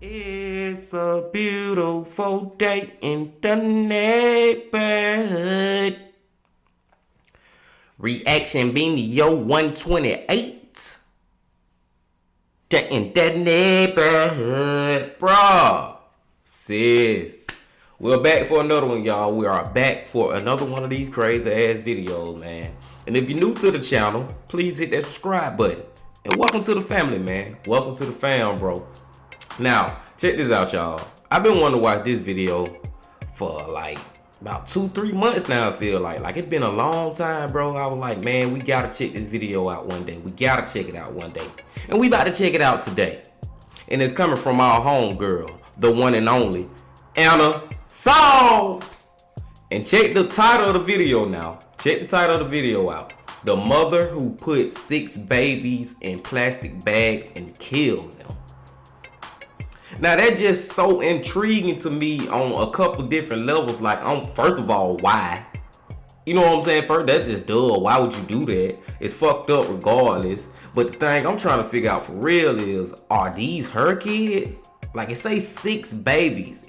It's a beautiful day in the neighborhood. Reaction video 128. In the neighborhood, bruh. Sis. We're back for another one, y'all. We are back for another one of these crazy ass videos, man. And if you're new to the channel, please hit that subscribe button. And welcome to the family, man. Welcome to the fam, bro. Now, check this out, y'all. I've been wanting to watch this video for like about 2-3 months now, I feel like. Like, it's been a long time, bro. I was like, man, we gotta check this video out one day. We gotta check it out one day. And we about to check it out today. And it's coming from our homegirl, the one and only, Anna Sauce. And check the title of the video now. Check the title of the video out. The mother who put 6 babies in plastic bags and killed them. Now that's just so intriguing to me on a couple different levels. Like, first of all, why? You know what I'm saying? First, that's just duh. Why would you do that? It's fucked up regardless. But the thing I'm trying to figure out for real is, are these her kids? Like, it say 6 babies.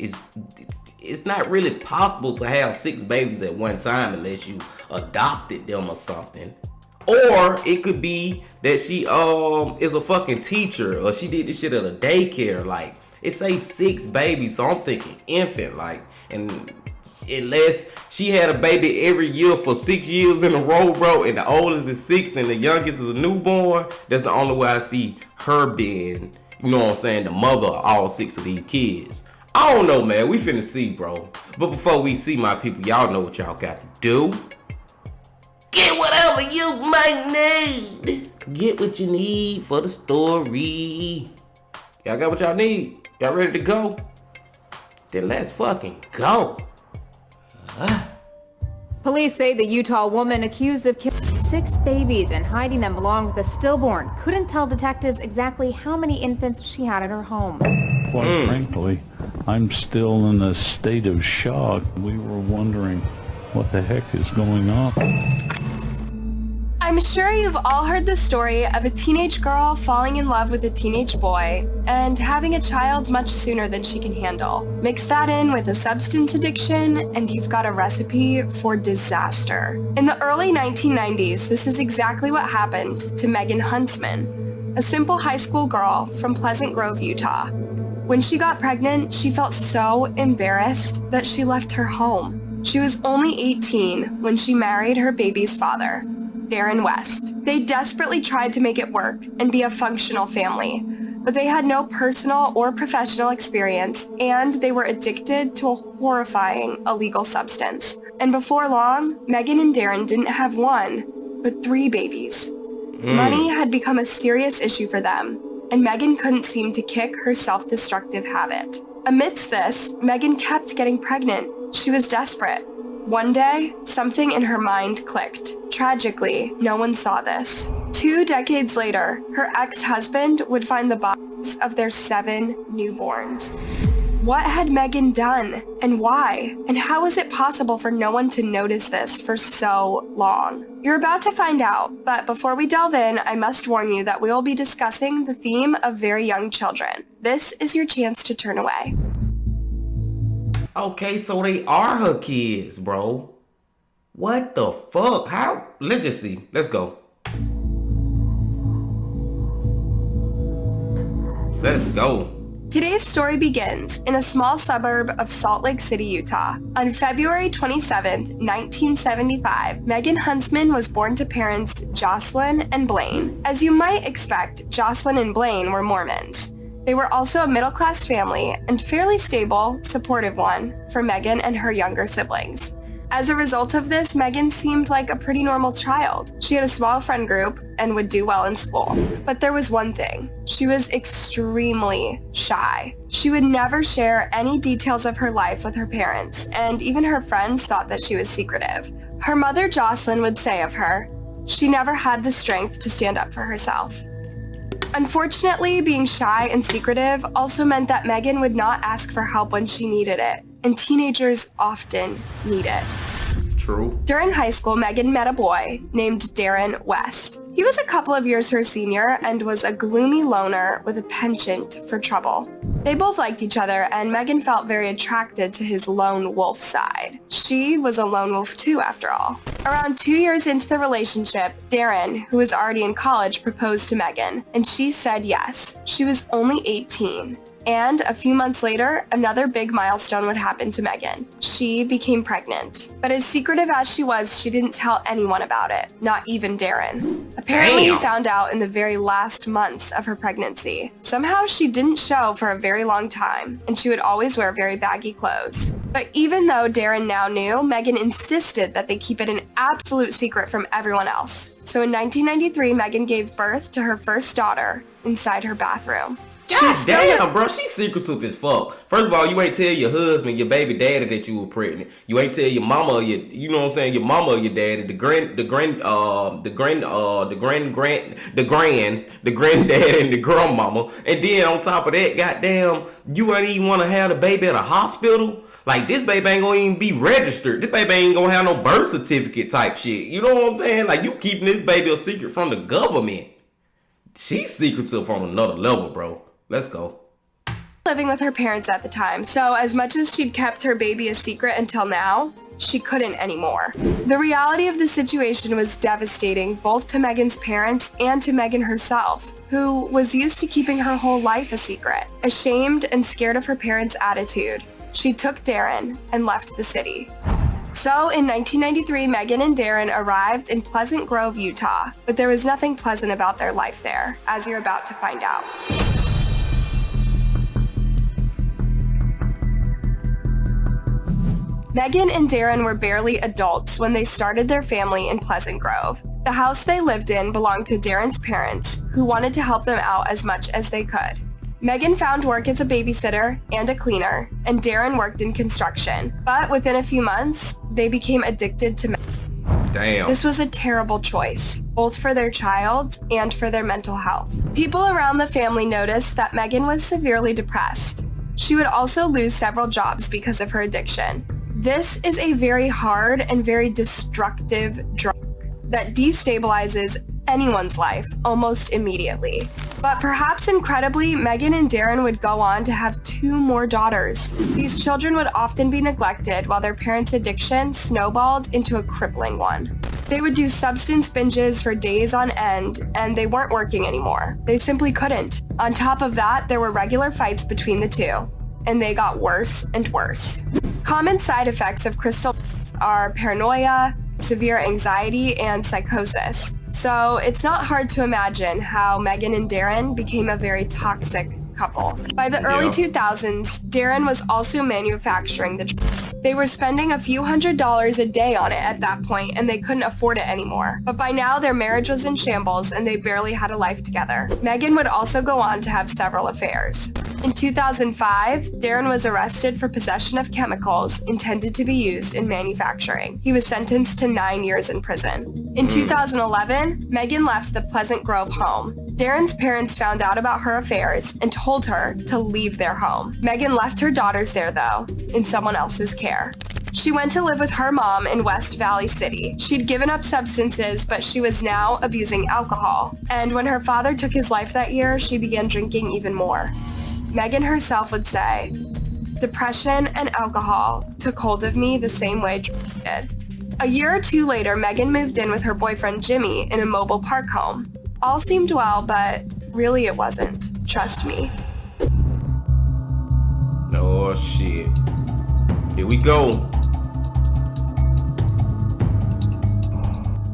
It's not really possible to have 6 babies at one time unless you adopted them or something. Or it could be that she is a fucking teacher, or she did this shit at a daycare. Like, it say 6 babies, so I'm thinking infant. Like, and unless she had a baby every year for 6 years in a row, bro, and the oldest is 6 and the youngest is a newborn, that's the only way I see her being, you know what I'm saying, the mother of all 6 of these kids. I don't know, man. We finna see, bro. But before we see, my people, y'all know what y'all got to do. Get whatever you might need. Get what you need for the story. Y'all got what y'all need? Y'all ready to go? Then let's fucking go. Police say the Utah woman accused of killing 6 babies and hiding them along with a stillborn couldn't tell detectives exactly how many infants she had at her home. Quite frankly, I'm still in a state of shock. We were wondering what the heck is going on. I'm sure you've all heard the story of a teenage girl falling in love with a teenage boy and having a child much sooner than she can handle. Mix that in with a substance addiction and you've got a recipe for disaster. In the early 1990s, this is exactly what happened to Megan Huntsman, a simple high school girl from Pleasant Grove, Utah. When she got pregnant, she felt so embarrassed that she left her home. She was only 18 when she married her baby's father, Darren West. They desperately tried to make it work and be a functional family, but they had no personal or professional experience, and they were addicted to a horrifying illegal substance. And before long, Megan and Darren didn't have 1, but 3 babies. Money had become a serious issue for them, and Megan couldn't seem to kick her self-destructive habit. Amidst this, Megan kept getting pregnant. She was desperate. One day, something in her mind clicked. Tragically, no one saw this. 2 decades later, her ex-husband would find the bodies of their 7 newborns. What had Megan done, and why? And how was it possible for no one to notice this for so long? You're about to find out, but before we delve in, I must warn you that we will be discussing the theme of very young children. This is your chance to turn away. Okay, so they are her kids, bro. What the fuck? How? Let's just see. Let's go. Let's go. Today's story begins in a small suburb of Salt Lake City, Utah. On February 27, 1975, Megan Huntsman was born to parents Jocelyn and Blaine. As you might expect, Jocelyn and Blaine were Mormons. They were also a middle-class family and fairly stable, supportive one for Megan and her younger siblings. As a result of this, Megan seemed like a pretty normal child. She had a small friend group and would do well in school. But there was one thing. She was extremely shy. She would never share any details of her life with her parents, and even her friends thought that she was secretive. Her mother, Jocelyn, would say of her, she never had the strength to stand up for herself. Unfortunately, being shy and secretive also meant that Megan would not ask for help when she needed it, and teenagers often need it. True. During high school, Megan met a boy named Darren West. He was a couple of years her senior and was a gloomy loner with a penchant for trouble. They both liked each other, and Megan felt very attracted to his lone wolf side. She was a lone wolf too, after all. Around 2 years into the relationship, Darren, who was already in college, proposed to Megan, and she said yes. She was only 18. And a few months later, another big milestone would happen to Megan. She became pregnant. But as secretive as she was, she didn't tell anyone about it, not even Darren. Apparently, he found out in the very last months of her pregnancy. Somehow, she didn't show for a very long time, and she would always wear very baggy clothes. But even though Darren now knew, Megan insisted that they keep it an absolute secret from everyone else. So in 1993, Megan gave birth to her first daughter inside her bathroom. God damn, bro, she's secretive as fuck. First of all, you ain't tell your husband, your baby daddy that you were pregnant. You ain't tell your mama or you know what I'm saying, your mama or your daddy, the granddad and the grandmama. And then on top of that, goddamn, you ain't even want to have the baby at a hospital. Like, this baby ain't gonna even be registered. This baby ain't gonna have no birth certificate type shit. You know what I'm saying? Like, you keeping this baby a secret from the government. She's secretive on another level, bro. Let's go. Living with her parents at the time, so as much as she'd kept her baby a secret until now, she couldn't anymore. The reality of the situation was devastating both to Megan's parents and to Megan herself, who was used to keeping her whole life a secret. Ashamed and scared of her parents' attitude, she took Darren and left the city. So in 1993, Megan and Darren arrived in Pleasant Grove, Utah, but there was nothing pleasant about their life there, as you're about to find out. Megan and Darren were barely adults when they started their family in Pleasant Grove. The house they lived in belonged to Darren's parents, who wanted to help them out as much as they could. Megan found work as a babysitter and a cleaner, and Darren worked in construction. But within a few months, they became addicted to meth. Damn. This was a terrible choice, both for their child and for their mental health. People around the family noticed that Megan was severely depressed. She would also lose several jobs because of her addiction. This is a very hard and very destructive drug that destabilizes anyone's life almost immediately. But perhaps incredibly, Megan and Darren would go on to have 2 more daughters. These children would often be neglected while their parents' addiction snowballed into a crippling one. They would do substance binges for days on end, and they weren't working anymore. They simply couldn't. On top of that, there were regular fights between the two, and they got worse and worse. Common side effects of crystal meth are paranoia, severe anxiety, and psychosis. So it's not hard to imagine how Megan and Darren became a very toxic couple. By the early 2000s, Darren was also manufacturing the drug. They were spending a few $100s a day on it at that point, and they couldn't afford it anymore. But by now, their marriage was in shambles, and they barely had a life together. Megan would also go on to have several affairs. In 2005, Darren was arrested for possession of chemicals intended to be used in manufacturing. He was sentenced to 9 years in prison. In 2011, Megan left the Pleasant Grove home. Darren's parents found out about her affairs and told her to leave their home. Megan left her daughters there, though, in someone else's care. She went to live with her mom in West Valley City. She'd given up substances, but she was now abusing alcohol. And when her father took his life that year, she began drinking even more. Megan herself would say, "Depression and alcohol took hold of me the same way drugs did." A year or 2 later, Megan moved in with her boyfriend Jimmy in a mobile park home. All seemed well, but really it wasn't. Trust me. Oh shit. Here we go.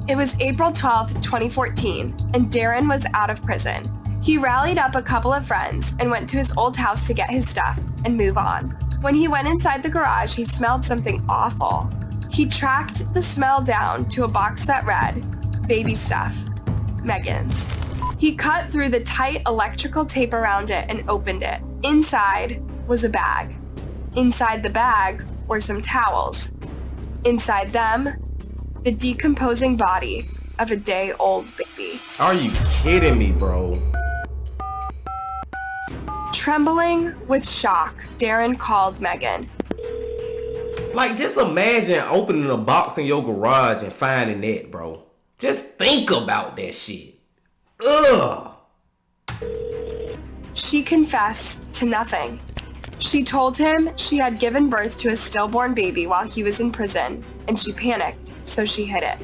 It was April 12th, 2014, and Darren was out of prison. He rallied up a couple of friends and went to his old house to get his stuff and move on. When he went inside the garage, he smelled something awful. He tracked the smell down to a box that read, "Baby stuff, Megan's." He cut through the tight electrical tape around it and opened it. Inside was a bag. Inside the bag were some towels. Inside them, the decomposing body of a day-old baby. Are you kidding me, bro? Trembling with shock, Darren called Megan. Like, just imagine opening a box in your garage and finding that, bro. Just think about that shit. Ugh. She confessed to nothing. She told him she had given birth to a stillborn baby while he was in prison, and she panicked, so she hid it.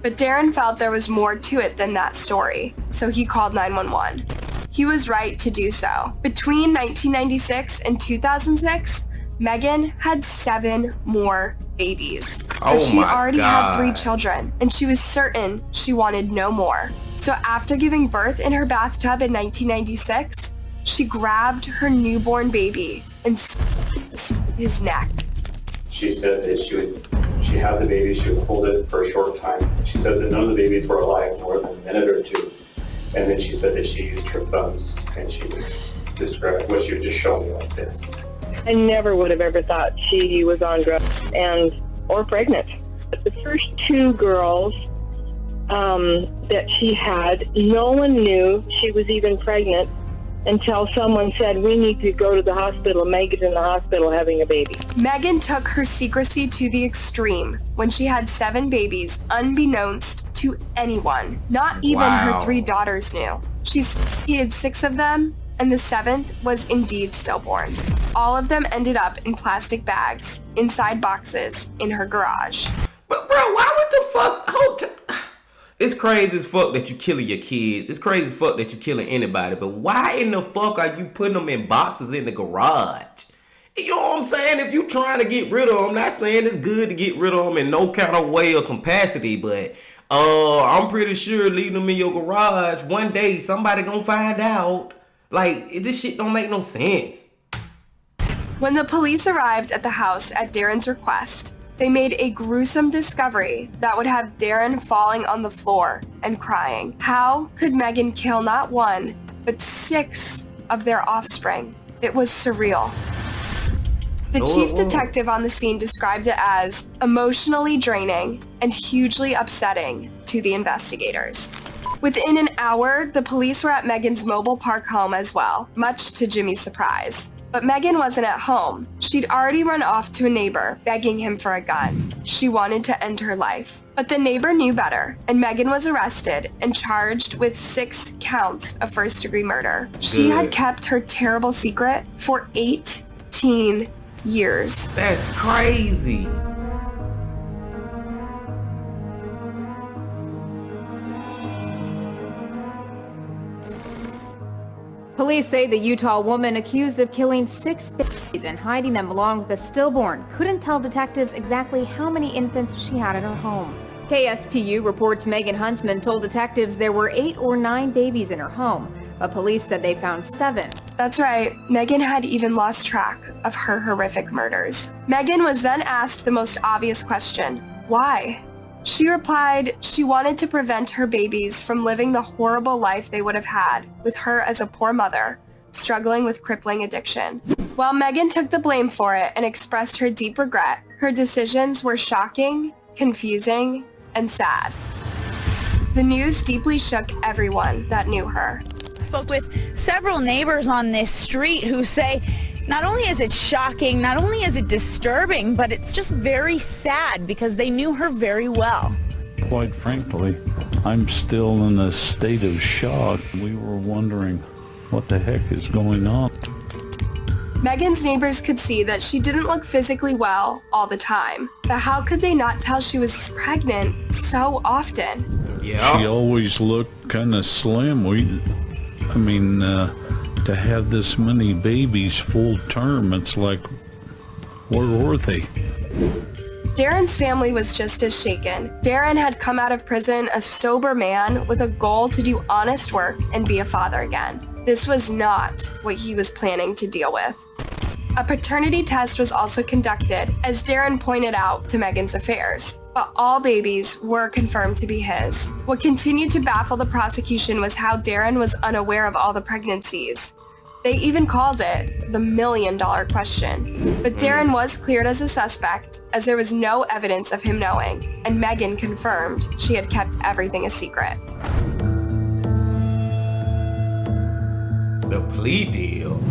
But Darren felt there was more to it than that story, so he called 911. He was right to do so. Between 1996 and 2006, Megan had 7 more babies. But she already had 3 children, and she was certain she wanted no more. So after giving birth in her bathtub in 1996, she grabbed her newborn baby and squeezed his neck. She said that she had the baby, she would hold it for a short time. She said that none of the babies were alive more than a minute or two. And then she said that she used her thumbs, and she would describe what she would just show me like this. I never would have ever thought she was on drugs or pregnant. But the first 2 girls that she had, no one knew she was even pregnant until someone said, "We need to go to the hospital. Megan's in the hospital having a baby." Megan took her secrecy to the extreme when she had 7 babies unbeknownst to anyone. Not even her 3 daughters knew. She had 6 of them, and the 7th was indeed stillborn. All of them ended up in plastic bags, inside boxes, in her garage. But bro, why would the fuck? It's crazy as fuck that you killing your kids. It's crazy as fuck that you killing anybody. But why in the fuck are you putting them in boxes in the garage? You know what I'm saying? If you trying to get rid of them, I'm not saying it's good to get rid of them in no kind of way or capacity, but I'm pretty sure leaving them in your garage, one day somebody gonna find out. Like, this shit don't make no sense. When the police arrived at the house at Darren's request, they made a gruesome discovery that would have Darren falling on the floor and crying. How could Megan kill not 1, but 6 of their offspring? It was surreal. The chief detective on the scene described it as emotionally draining and hugely upsetting to the investigators. Within an hour, the police were at Megan's mobile park home as well, much to Jimmy's surprise. But Megan wasn't at home. She'd already run off to a neighbor, begging him for a gun. She wanted to end her life. But the neighbor knew better, and Megan was arrested and charged with 6 counts of first-degree murder. She had kept her terrible secret for 18 years. That's crazy. Police say the Utah woman accused of killing 6 babies and hiding them along with a stillborn couldn't tell detectives exactly how many infants she had at her home. KSTU reports Megan Huntsman told detectives there were 8 or 9 babies in her home, but police said they found 7. That's right, Megan had even lost track of her horrific murders. Megan was then asked the most obvious question, why? She replied she wanted to prevent her babies from living the horrible life they would have had with her as a poor mother, struggling with crippling addiction. While Megan took the blame for it and expressed her deep regret, her decisions were shocking, confusing, and sad. The news deeply shook everyone that knew her. Spoke with several neighbors on this street who say not only is it shocking, not only is it disturbing, but it's just very sad because they knew her very well. Quite frankly, I'm still in a state of shock. We were wondering what the heck is going on. Megan's neighbors could see that she didn't look physically well all the time, but how could they not tell she was pregnant so often? Yeah. She always looked kind of slim. To have this many babies full term, it's like, where were they? Darren's family was just as shaken. Darren had come out of prison a sober man with a goal to do honest work and be a father again. This was not what he was planning to deal with. A paternity test was also conducted, as Darren pointed out to Megan's affairs, but all babies were confirmed to be his. What continued to baffle the prosecution was how Darren was unaware of all the pregnancies. They even called it the $1 million question. But Darren was cleared as a suspect, as there was no evidence of him knowing, and Megan confirmed she had kept everything a secret. The plea deal.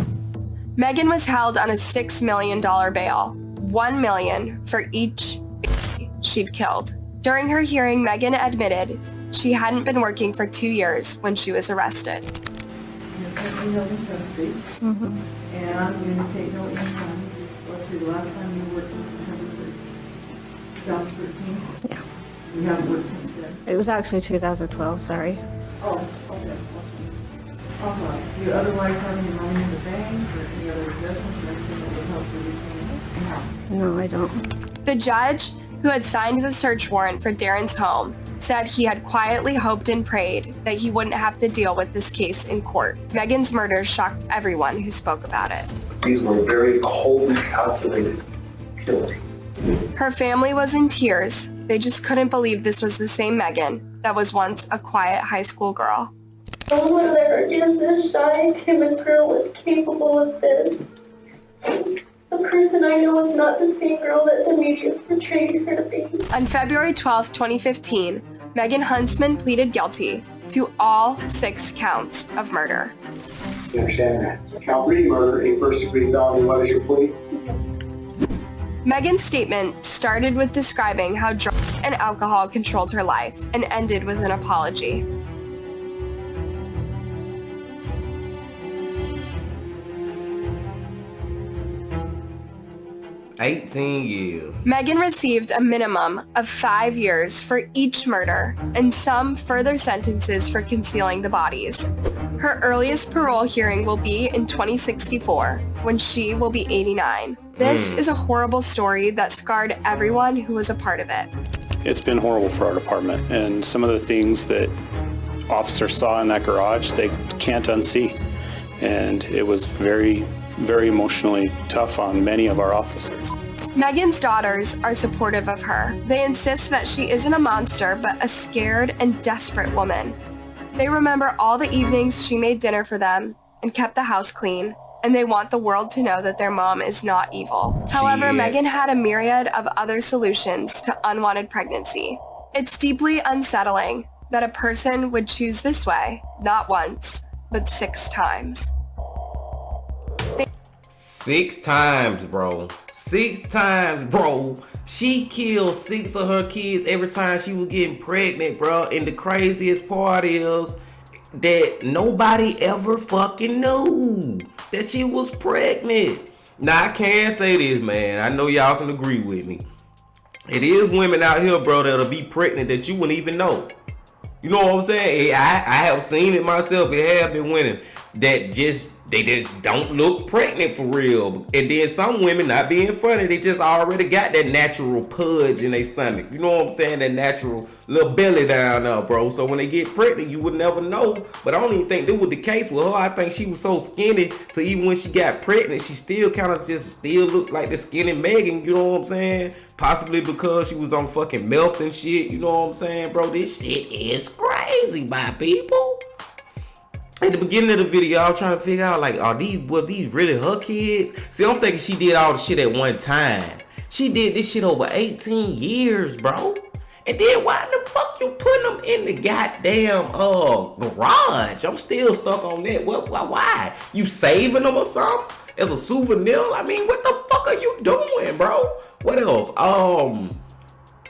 Megan was held on a $6 million bail, $1 million for each baby she'd killed. During her hearing, Megan admitted she hadn't been working for 2 years when she was arrested. You're currently held in custody, and I'm going to take no income. Let's see, the last time you worked was December 2013? Yeah. You haven't worked since then? It was actually 2012, sorry. Oh, okay. Do you otherwise have any money in the bank or any other investments or anything that would help you repay? No, I don't. The judge, who had signed the search warrant for Darren's home, said he had quietly hoped and prayed that he wouldn't have to deal with this case in court. Megan's murder shocked everyone who spoke about it. These were very coldly calculated killings. Her family was in tears. They just couldn't believe this was the same Megan that was once a quiet high school girl. No one was ever just this shy, timid girl was capable of this. The person I know is not the same girl that the media portrayed her to be. On February 12, 2015, Megan Huntsman pleaded guilty to all 6 counts of murder. You understand that? Count 3 murder, a first-degree felony. What is your plea? Megan's statement started with describing how drugs and alcohol controlled her life and ended with an apology. 18 years. Megan received a minimum of 5 years for each murder and some further sentences for concealing the bodies. Her earliest parole hearing will be in 2064, when she will be 89. This is a horrible story that scarred everyone who was a part of it. It's been horrible for our department, and some of the things that officers saw in that garage, they can't unsee. And it was very, very emotionally tough on many of our officers. Megan's daughters are supportive of her. They insist that she isn't a monster, but a scared and desperate woman. They remember all the evenings she made dinner for them and kept the house clean, and they want the world to know that their mom is not evil. However, Megan had a myriad of other solutions to unwanted pregnancy. It's deeply unsettling that a person would choose this way, not once, but 6 times. 6 times, bro. 6 times, bro. She killed 6 of her kids every time she was getting pregnant, bro. And the craziest part is that nobody ever fucking knew that she was pregnant. Now, I can say this, man. I know y'all can agree with me. It is women out here, bro, that'll be pregnant that you wouldn't even know. You know what I'm saying? I have seen it myself. It have been women that just don't look pregnant for real. And then some women, not being funny, they just already got that natural pudge in their stomach. You know what I'm saying? That natural little belly down there, bro. So when they get pregnant, you would never know. But I don't even think that was the case with her. I think she was so skinny, so even when she got pregnant, she still kind of just still looked like the skinny Megan. You know what I'm saying? Possibly because she was on fucking milk and shit. You know what I'm saying, bro? This shit is crazy, my people. At the beginning of the video, I was trying to figure out, like, was these really her kids? See, I'm thinking she did all the shit at one time. She did this shit over 18 years, bro. And then why the fuck you putting them in the goddamn garage? I'm still stuck on that. Why? You saving them or something? As a souvenir? I mean, what the fuck are you doing, bro? What else?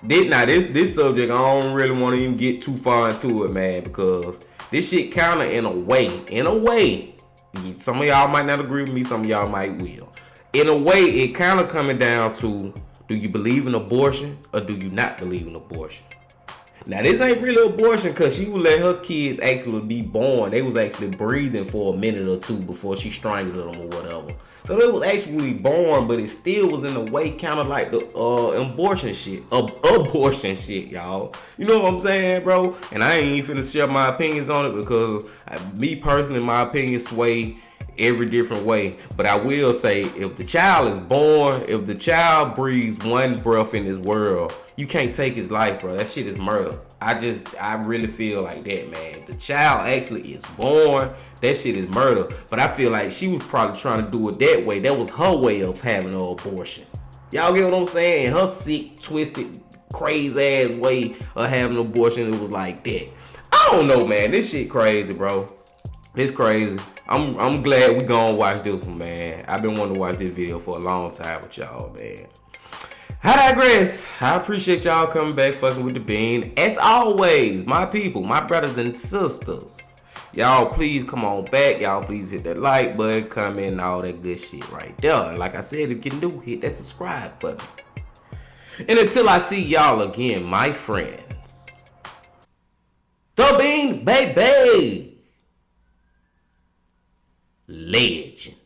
This subject, I don't really want to even get too far into it, man, because this shit kinda in a way, some of y'all might not agree with me, some of y'all might will. In a way, it kinda coming down to, do you believe in abortion or do you not believe in abortion? Now, this ain't really abortion because she would let her kids actually be born. They was actually breathing for a minute or two before she strangled them or whatever. So they was actually born, but it still was in a way kind of like the abortion shit, y'all. You know what I'm saying, bro? And I ain't even finna share my opinions on it because me personally, my opinion sway every different way. But I will say, if the child is born, if the child breathes one breath in this world, you can't take his life, bro. That shit is murder. I really feel like that, man. If the child actually is born, that shit is murder. But I feel like she was probably trying to do it that way. That was her way of having an abortion. Y'all get what I'm saying? Her sick, twisted, crazy ass way of having an abortion, it was like that. I don't know, man. This shit crazy, bro. It's crazy. I'm glad we gonna watch this one, man. I've been wanting to watch this video for a long time with y'all, man. I digress. I appreciate y'all coming back fucking with the bean. As always, my people, my brothers and sisters, y'all please come on back. Y'all please hit that like button, comment, and all that good shit right there. And like I said, if you can do, hit that subscribe button. And until I see y'all again, my friends, the bean baby, legend.